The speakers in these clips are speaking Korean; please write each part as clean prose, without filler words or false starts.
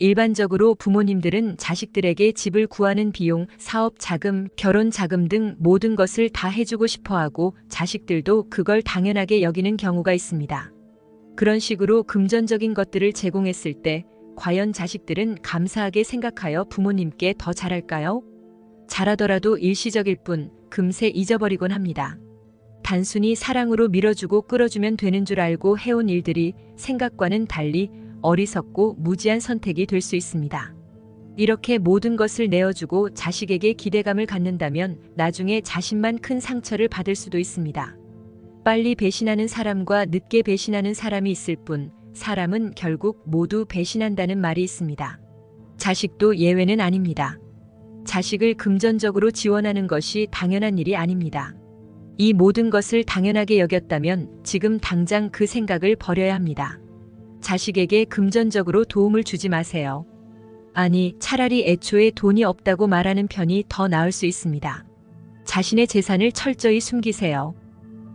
일반적으로 부모님들은 자식들에게 집을 구하는 비용, 사업 자금, 결혼 자금 등 모든 것을 다 해주고 싶어 하고 자식들도 그걸 당연하게 여기는 경우가 있습니다. 그런 식으로 금전적인 것들을 제공했을 때 과연 자식들은 감사하게 생각하여 부모님께 더 잘할까요? 잘하더라도 일시적일 뿐 금세 잊어버리곤 합니다. 단순히 사랑으로 밀어주고 끌어주면 되는 줄 알고 해온 일들이 생각과는 달리 어리석고 무지한 선택이 될 수 있습니다. 이렇게 모든 것을 내어주고 자식에게 기대감을 갖는다면 나중에 자신만 큰 상처를 받을 수도 있습니다. 빨리 배신하는 사람과 늦게 배신하는 사람이 있을 뿐 사람은 결국 모두 배신한다는 말이 있습니다. 자식도 예외는 아닙니다. 자식을 금전적으로 지원하는 것이 당연한 일이 아닙니다. 이 모든 것을 당연하게 여겼다면 지금 당장 그 생각을 버려야 합니다. 자식에게 금전적으로 도움을 주지 마세요. 아니, 차라리 애초에 돈이 없다고 말하는 편이 더 나을 수 있습니다. 자신의 재산을 철저히 숨기세요.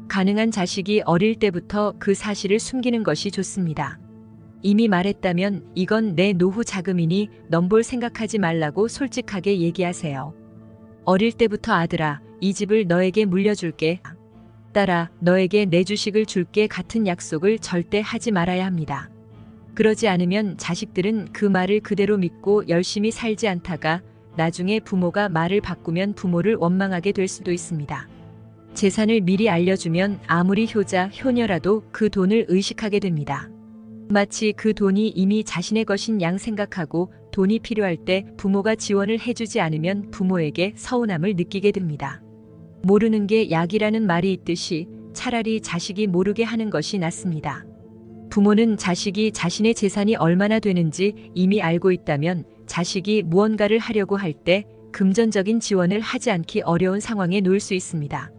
가능한 자식이 어릴 때부터 그 사실을 숨기는 것이 좋습니다. 이미 말했다면 이건 내 노후 자금이니 넘볼 생각하지 말라고 솔직하게 얘기하세요. 어릴 때부터 아들아, 이 집을 너에게 물려줄게. 딸아, 너에게 내 주식을 줄게 같은 약속을 절대 하지 말아야 합니다. 그러지 않으면 자식들은 그 말을 그대로 믿고 열심히 살지 않다가 나중에 부모가 말을 바꾸면 부모를 원망하게 될 수도 있습니다. 재산을 미리 알려주면 아무리 효자, 효녀라도 그 돈을 의식하게 됩니다. 마치 그 돈이 이미 자신의 것인 양 생각하고 돈이 필요할 때 부모가 지원을 해주지 않으면 부모에게 서운함을 느끼게 됩니다. 모르는 게 약이라는 말이 있듯이 차라리 자식이 모르게 하는 것이 낫습니다. 부모는 자식이 자신의 재산이 얼마나 되는지 이미 알고 있다면 자식이 무언가를 하려고 할 때 금전적인 지원을 하지 않기 어려운 상황에 놓일 수 있습니다.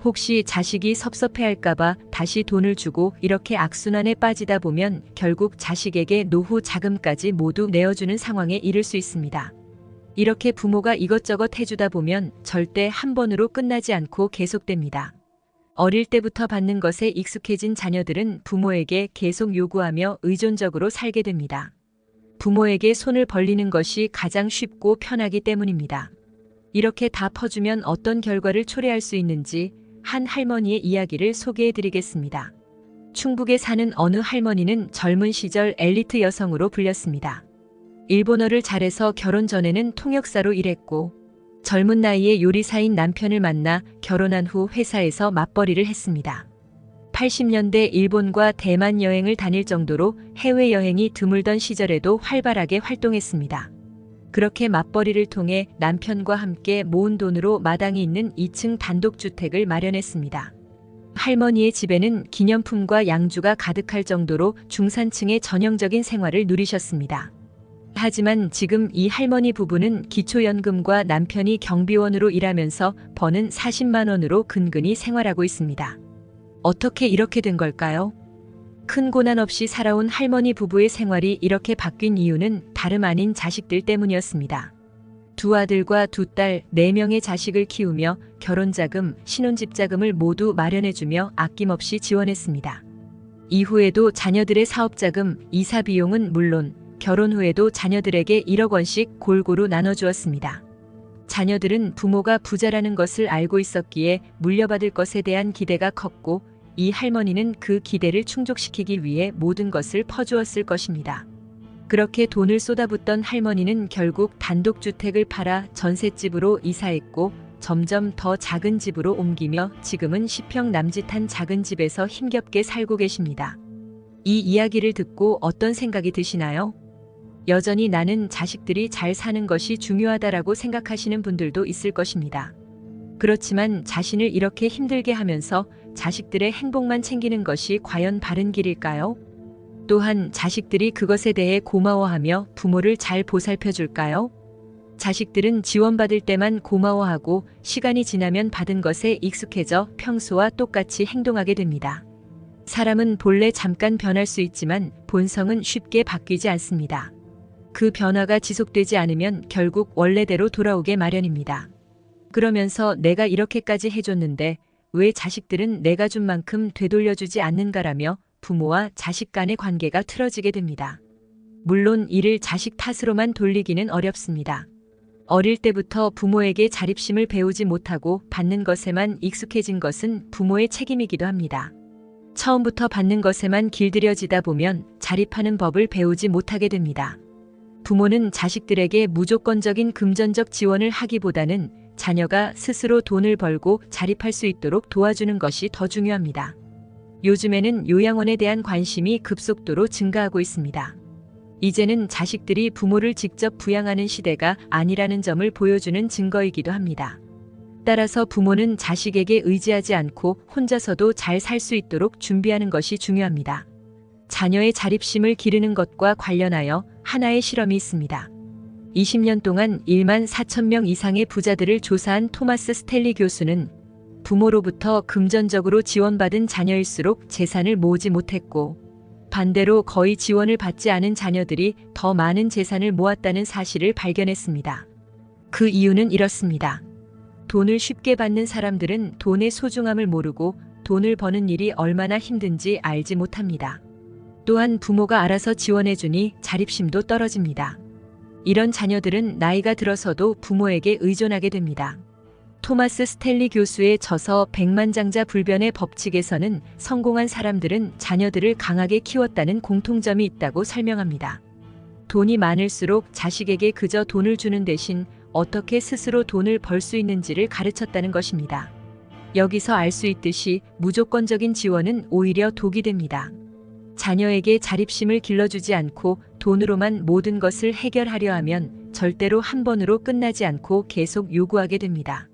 혹시 자식이 섭섭해할까봐 다시 돈을 주고 이렇게 악순환에 빠지다 보면 결국 자식에게 노후 자금까지 모두 내어주는 상황에 이를 수 있습니다. 이렇게 부모가 이것저것 해주다 보면 절대 한 번으로 끝나지 않고 계속됩니다. 어릴 때부터 받는 것에 익숙해진 자녀들은 부모에게 계속 요구하며 의존적으로 살게 됩니다. 부모에게 손을 벌리는 것이 가장 쉽고 편하기 때문입니다. 이렇게 다 퍼주면 어떤 결과를 초래할 수 있는지 한 할머니의 이야기를 소개해 드리겠습니다. 충북에 사는 어느 할머니는 젊은 시절 엘리트 여성으로 불렸습니다. 일본어를 잘해서 결혼 전에는 통역사로 일했고 젊은 나이에 요리사인 남편을 만나 결혼한 후 회사에서 맞벌이를 했습니다. 80년대 일본과 대만 여행을 다닐 정도로 해외여행이 드물던 시절에도 활발하게 활동했습니다. 그렇게 맞벌이를 통해 남편과 함께 모은 돈으로 마당이 있는 2층 단독주택을 마련했습니다. 할머니의 집에는 기념품과 양주가 가득할 정도로 중산층의 전형적인 생활을 누리셨습니다. 하지만 지금 이 할머니 부부는 기초연금과 남편이 경비원으로 일하면서 버는 40만 원으로 근근히 생활하고 있습니다. 어떻게 이렇게 된 걸까요? 큰 고난 없이 살아온 할머니 부부의 생활이 이렇게 바뀐 이유는 다름 아닌 자식들 때문이었습니다. 두 아들과 두 딸, 4명의 자식을 키우며 결혼자금, 신혼집자금을 모두 마련해주며 아낌없이 지원했습니다. 이후에도 자녀들의 사업자금, 이사비용은 물론 결혼 후에도 자녀들에게 1억 원씩 골고루 나눠주었습니다. 자녀들은 부모가 부자라는 것을 알고 있었기에 물려받을 것에 대한 기대가 컸고 이 할머니는 그 기대를 충족시키기 위해 모든 것을 퍼주었을 것입니다. 그렇게 돈을 쏟아붓던 할머니는 결국 단독주택을 팔아 전셋집으로 이사했고 점점 더 작은 집으로 옮기며 지금은 10평 남짓한 작은 집에서 힘겹게 살고 계십니다. 이 이야기를 듣고 어떤 생각이 드시나요? 여전히 나는 자식들이 잘 사는 것이 중요하다라고 생각하시는 분들도 있을 것입니다. 그렇지만 자신을 이렇게 힘들게 하면서 자식들의 행복만 챙기는 것이 과연 바른 길일까요? 또한 자식들이 그것에 대해 고마워하며 부모를 잘 보살펴줄까요? 자식들은 지원받을 때만 고마워하고 시간이 지나면 받은 것에 익숙해져 평소와 똑같이 행동하게 됩니다. 사람은 본래 잠깐 변할 수 있지만 본성은 쉽게 바뀌지 않습니다. 그 변화가 지속되지 않으면 결국 원래대로 돌아오게 마련입니다. 그러면서 내가 이렇게까지 해줬는데 왜 자식들은 내가 준 만큼 되돌려주지 않는가라며 부모와 자식 간의 관계가 틀어지게 됩니다. 물론 이를 자식 탓으로만 돌리기는 어렵습니다. 어릴 때부터 부모에게 자립심을 배우지 못하고 받는 것에만 익숙해진 것은 부모의 책임이기도 합니다. 처음부터 받는 것에만 길들여지다 보면 자립하는 법을 배우지 못하게 됩니다. 부모는 자식들에게 무조건적인 금전적 지원을 하기보다는 자녀가 스스로 돈을 벌고 자립할 수 있도록 도와주는 것이 더 중요합니다. 요즘에는 요양원에 대한 관심이 급속도로 증가하고 있습니다. 이제는 자식들이 부모를 직접 부양하는 시대가 아니라는 점을 보여주는 증거이기도 합니다. 따라서 부모는 자식에게 의지하지 않고 혼자서도 잘 살 수 있도록 준비하는 것이 중요합니다. 자녀의 자립심을 기르는 것과 관련하여 하나의 실험이 있습니다. 20년 동안 1만 4천 명 이상의 부자들을 조사한 토마스 스텔리 교수는 부모로부터 금전적으로 지원받은 자녀일수록 재산을 모으지 못했고, 반대로 거의 지원을 받지 않은 자녀들이 더 많은 재산을 모았다는 사실을 발견했습니다. 그 이유는 이렇습니다. 돈을 쉽게 받는 사람들은 돈의 소중함을 모르고 돈을 버는 일이 얼마나 힘든지 알지 못합니다. 또한 부모가 알아서 지원해주니 자립심도 떨어집니다. 이런 자녀들은 나이가 들어서도 부모에게 의존하게 됩니다. 토마스 스텔리 교수의 저서 백만장자불변의 법칙에서는 성공한 사람들은 자녀들을 강하게 키웠다는 공통점이 있다고 설명합니다. 돈이 많을수록 자식에게 그저 돈을 주는 대신 어떻게 스스로 돈을 벌 수 있는지를 가르쳤다는 것입니다. 여기서 알 수 있듯이 무조건적인 지원은 오히려 독이 됩니다. 자녀에게 자립심을 길러주지 않고 돈으로만 모든 것을 해결하려 하면 절대로 한 번으로 끝나지 않고 계속 요구하게 됩니다.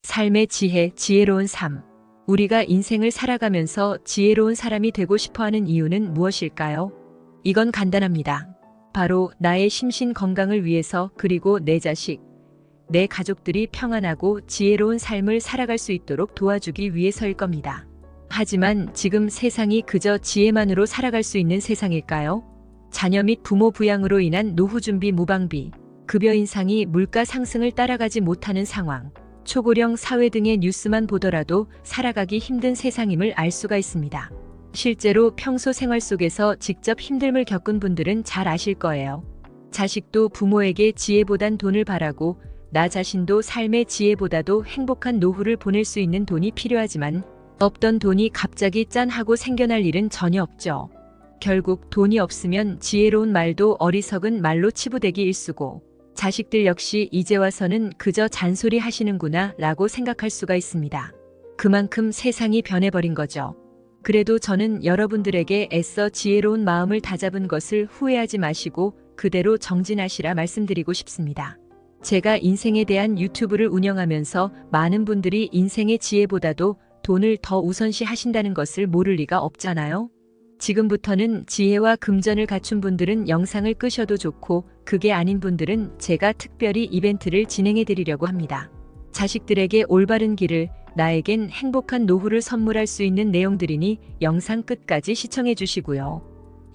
삶의 지혜, 지혜로운 삶. 우리가 인생을 살아가면서 지혜로운 사람이 되고 싶어하는 이유는 무엇일까요? 이건 간단합니다. 바로 나의 심신 건강을 위해서, 그리고 내 자식, 내 가족들이 평안하고 지혜로운 삶을 살아갈 수 있도록 도와주기 위해서일 겁니다. 하지만 지금 세상이 그저 지혜만으로 살아갈 수 있는 세상일까요? 자녀 및 부모 부양으로 인한 노후 준비 무방비, 급여 인상이 물가 상승을 따라가지 못하는 상황, 초고령 사회 등의 뉴스만 보더라도 살아가기 힘든 세상임을 알 수가 있습니다. 실제로 평소 생활 속에서 직접 힘듦을 겪은 분들은 잘 아실 거예요. 자식도 부모에게 지혜보단 돈을 바라고, 나 자신도 삶의 지혜보다도 행복한 노후를 보낼 수 있는 돈이 필요하지만 없던 돈이 갑자기 짠 하고 생겨날 일은 전혀 없죠. 결국 돈이 없으면 지혜로운 말도 어리석은 말로 치부되기 일쑤고, 자식들 역시 이제 와서는 그저 잔소리 하시는구나 라고 생각할 수가 있습니다. 그만큼 세상이 변해버린 거죠. 그래도 저는 여러분들에게 애써 지혜로운 마음을 다잡은 것을 후회하지 마시고 그대로 정진하시라 말씀드리고 싶습니다. 제가 인생에 대한 유튜브를 운영하면서 많은 분들이 인생의 지혜보다도 돈을 더 우선시 하신다는 것을 모를 리가 없잖아요. 지금부터는 지혜와 금전을 갖춘 분들은 영상을 끄셔도 좋고, 그게 아닌 분들은 제가 특별히 이벤트를 진행해 드리려고 합니다. 자식들에게 올바른 길을, 나에겐 행복한 노후를 선물할 수 있는 내용들이니 영상 끝까지 시청해 주시고요.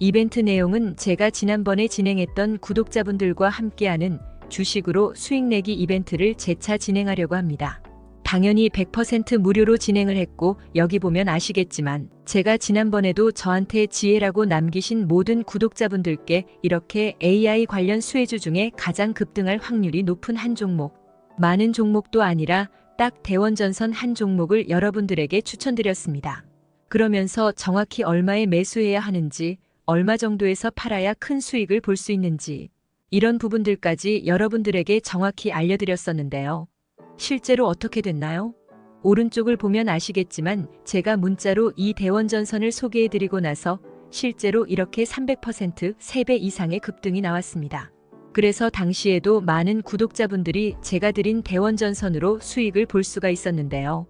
이벤트 내용은 제가 지난번에 진행했던 구독자분들과 함께하는 주식으로 수익 내기 이벤트를 재차 진행하려고 합니다. 당연히 100% 무료로 진행을 했고, 여기 보면 아시겠지만 제가 지난번에도 저한테 지혜라고 남기신 모든 구독자분들께 이렇게 AI 관련 수혜주 중에 가장 급등할 확률이 높은 한 종목, 많은 종목도 아니라 딱 대원전선 한 종목을 여러분들에게 추천드렸습니다. 그러면서 정확히 얼마에 매수해야 하는지, 얼마 정도에서 팔아야 큰 수익을 볼 수 있는지, 이런 부분들까지 여러분들에게 정확히 알려드렸었는데요. 실제로 어떻게 됐나요? 오른쪽을 보면 아시겠지만 제가 문자로 이 대원전선을 소개해드리고 나서 실제로 이렇게 300% 3배 이상의 급등이 나왔습니다. 그래서 당시에도 많은 구독자분들이 제가 드린 대원전선으로 수익을 볼 수가 있었는데요.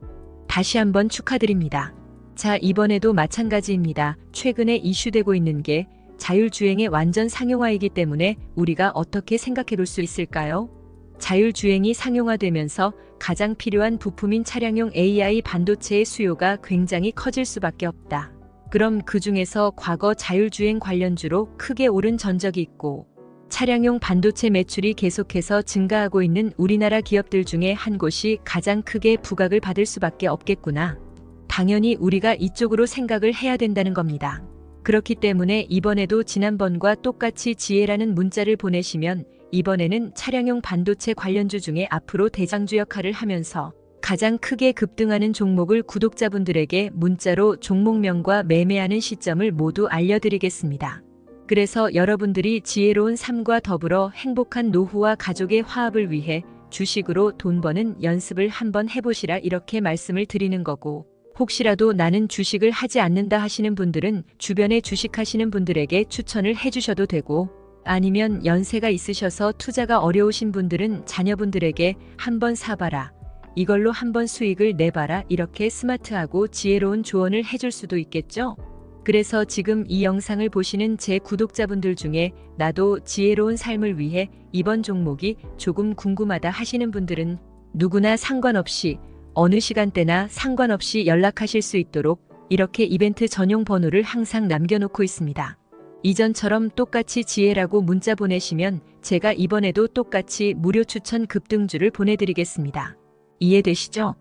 다시 한번 축하드립니다. 자, 이번에도 마찬가지입니다. 최근에 이슈되고 있는 게 자율주행의 완전 상용화이기 때문에 우리가 어떻게 생각해 볼 수 있을까요? 자율주행이 상용화되면서 가장 필요한 부품인 차량용 AI 반도체의 수요가 굉장히 커질 수밖에 없다. 그럼 그 중에서 과거 자율주행 관련주로 크게 오른 전적이 있고, 차량용 반도체 매출이 계속해서 증가하고 있는 우리나라 기업들 중에 한 곳이 가장 크게 부각을 받을 수밖에 없겠구나. 당연히 우리가 이쪽으로 생각을 해야 된다는 겁니다. 그렇기 때문에 이번에도 지난번과 똑같이 지혜라는 문자를 보내시면 이번에는 차량용 반도체 관련주 중에 앞으로 대장주 역할을 하면서 가장 크게 급등하는 종목을 구독자분들에게 문자로 종목명과 매매하는 시점을 모두 알려드리겠습니다. 그래서 여러분들이 지혜로운 삶과 더불어 행복한 노후와 가족의 화합을 위해 주식으로 돈 버는 연습을 한번 해보시라 이렇게 말씀을 드리는 거고, 혹시라도 나는 주식을 하지 않는다 하시는 분들은 주변에 주식하시는 분들에게 추천을 해주셔도 되고, 아니면 연세가 있으셔서 투자가 어려우신 분들은 자녀분들에게 한번 사봐라, 이걸로 한번 수익을 내봐라 이렇게 스마트하고 지혜로운 조언을 해줄 수도 있겠죠? 그래서 지금 이 영상을 보시는 제 구독자분들 중에 나도 지혜로운 삶을 위해 이번 종목이 조금 궁금하다 하시는 분들은 누구나 상관없이 어느 시간대나 상관없이 연락하실 수 있도록 이렇게 이벤트 전용 번호를 항상 남겨놓고 있습니다. 이전처럼 똑같이 지혜라고 문자 보내시면 제가 이번에도 똑같이 무료 추천 급등주를 보내드리겠습니다. 이해되시죠?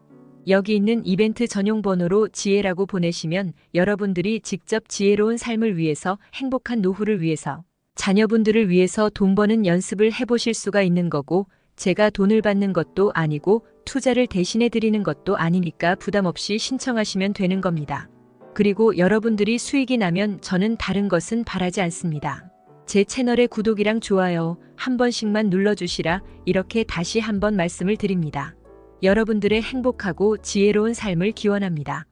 여기 있는 이벤트 전용 번호로 지혜라고 보내시면 여러분들이 직접 지혜로운 삶을 위해서, 행복한 노후를 위해서, 자녀분들을 위해서 돈 버는 연습을 해보실 수가 있는 거고, 제가 돈을 받는 것도 아니고 투자를 대신해 드리는 것도 아니니까 부담 없이 신청하시면 되는 겁니다. 그리고 여러분들이 수익이 나면 저는 다른 것은 바라지 않습니다. 제 채널의 구독이랑 좋아요 한 번씩만 눌러주시라 이렇게 다시 한번 말씀을 드립니다. 여러분들의 행복하고 지혜로운 삶을 기원합니다.